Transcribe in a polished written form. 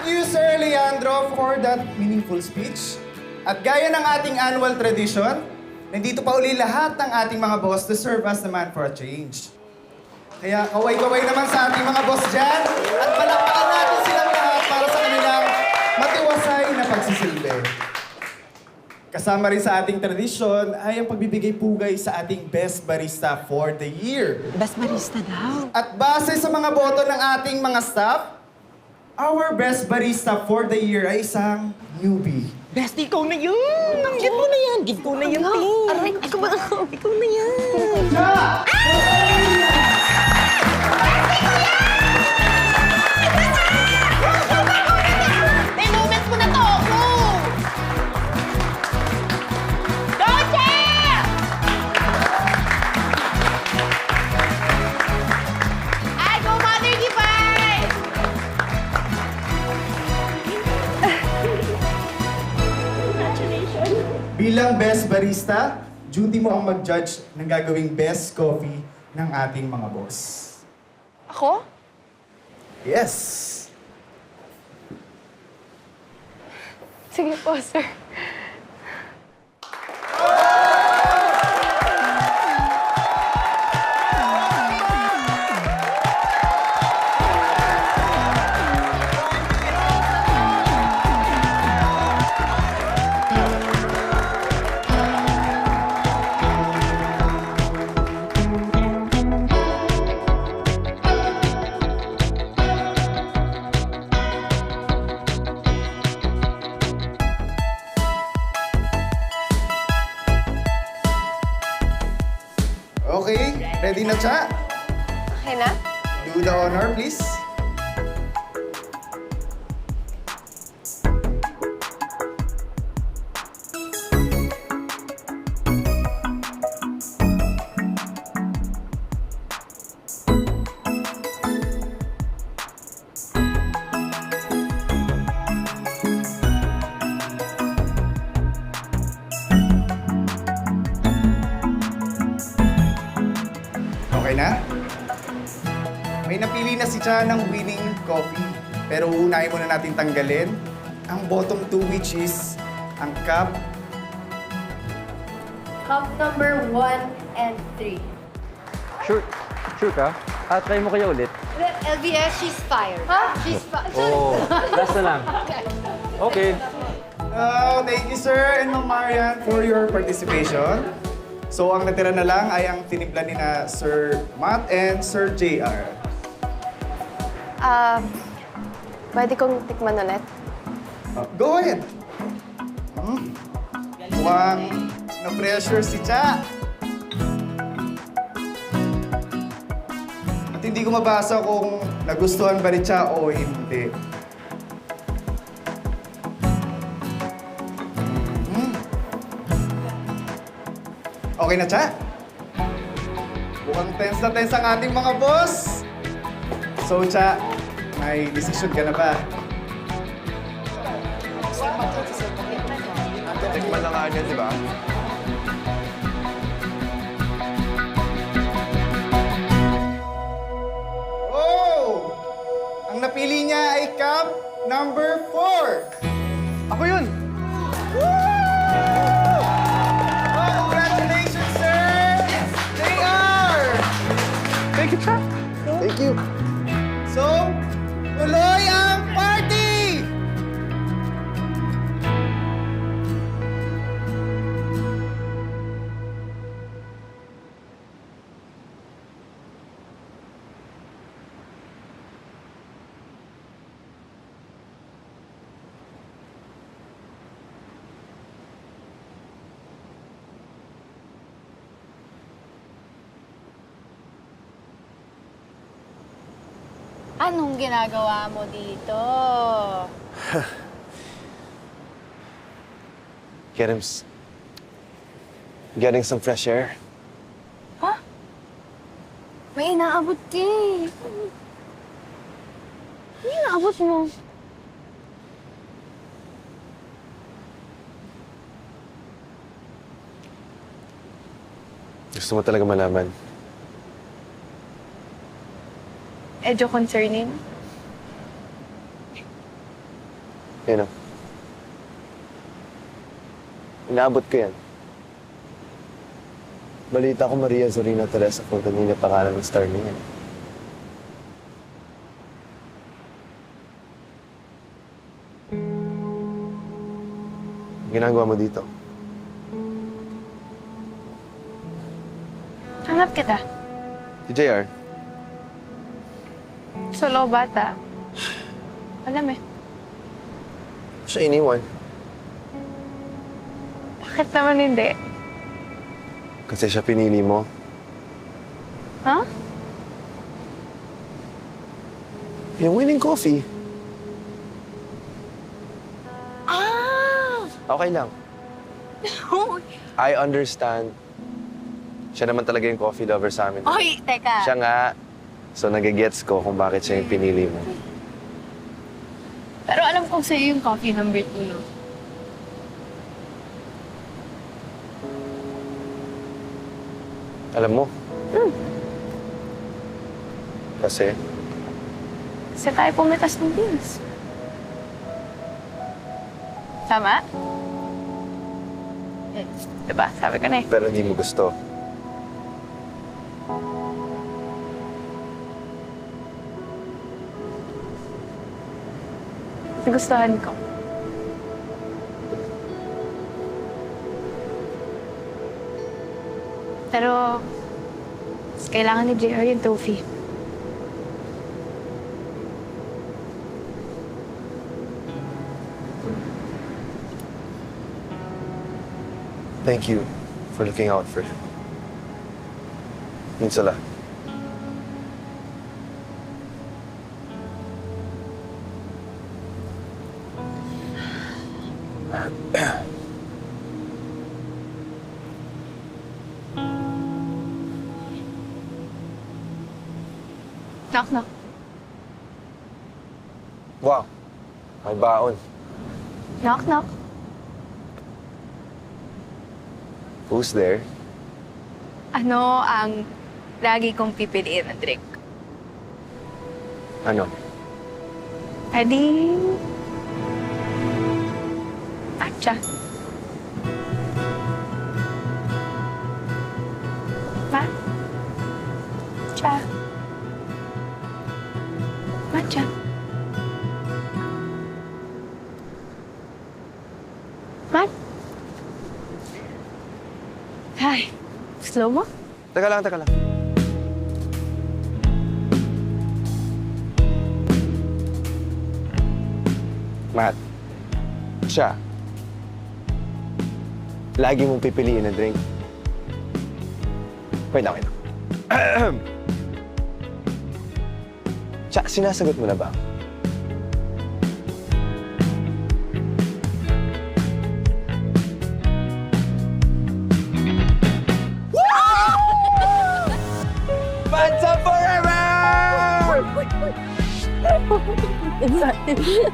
you, Sir Leandro, for that meaningful speech. At gaya ng ating annual tradition, nandito pa uli lahat ng ating mga boss to serve as the man for a change. Kaya kaway-kaway naman sa ating mga boss dyan at palakpakan natin silang lahat para sa kanilang matiwasay na pagsisilbi. Kasama rin sa ating tradisyon ay ang pagbibigay pugay sa ating Best Barista for the Year. Best barista daw. At base sa mga boto ng ating mga staff, our Best Barista for the Year ay isang newbie. Best, ikaw na yun! Give mo na yan! Give ko na yan, Ting! Aray, ikaw ba? Ikaw na yan! May moments mo na to! Go! Go, Che! Ay, go, Mother Divine! Bilang Best Barista, duty mo ang mag-judge ng gagawing best coffee ng ating mga boss. Ako? Yes! Sige po, sir. Okay, ready na, Cha? Okay na? Do the honor, please. Okay na? May napili na si Cha ng winning coffee. Pero unahin muna natin tanggalin ang bottom two, which is ang cup. Cup number 1 and 3. Sure, sure ka? Try mo kaya ulit? LBS, she's fired. Huh? She's fired. Oo, last na lang. Okay. Thank you, sir and Ma'am Marian, for your participation. So, ang natira na lang ay ang tinimpla ni na Sir Matt and Sir JR. Pwede kong tikman ulit? Go ahead. Mukhang na-pressure si Cha. At hindi ko mabasa kung nagustuhan ba ni Cha o hindi. Okay na, Cha? Mukhang tense na tense ang ating mga boss. So, Cha, may decision ka na ba? Tikman na nga niya, di ba? Oh! Ang napili niya ay cup number 4. Ako yun! Oh, congratulations, sir! JR! Thank you, Cha. Thank you. So, tuloy ang party! Anong ginagawa mo dito? Getting some fresh air. May inaabot ka eh. Ano inaabot mo? Gusto mo talaga malaman? Medyo concerning. You know. Inaabot ko yan. Balita ko Maria Zorina Teresa Fontanilla pangalan ng star niya. Ginagawa mo dito? Hanap kita. Si JR, Solo bata. Alam eh. siya iniwan. Bakit naman hindi? Kasi siya pinili mo. Ha? Yung winning coffee. Ah! Okay lang. I understand. Siya naman talaga yung coffee lover sa amin. Oy, teka. Siya nga. So, nagigets ko kung bakit siya yung pinili mo. Pero alam kong sa'yo yung coffee number 2, no? Alam mo? Kasi, Kasi tayo pumitas ng beans. Tama? Diba? Sabi ko na eh. pero hindi mo gusto. Gustuhan ko. Pero, kailangan ni JR yung trophy. Thank you for looking out for him. Means a lot. Knock, knock. Wow. May baon. Knock, knock. Who's there? Ano ang lagi kong pipiliin na drink? Ano? Edi... matcha. Matcha. Matcha. Mat? Ay, slow mo? Teka lang, teka lang. Matt, siya. Lagi mong pipiliin na drink. Wait lang, wait lang. Siya, sinasagot mo na ba? Bansa forever!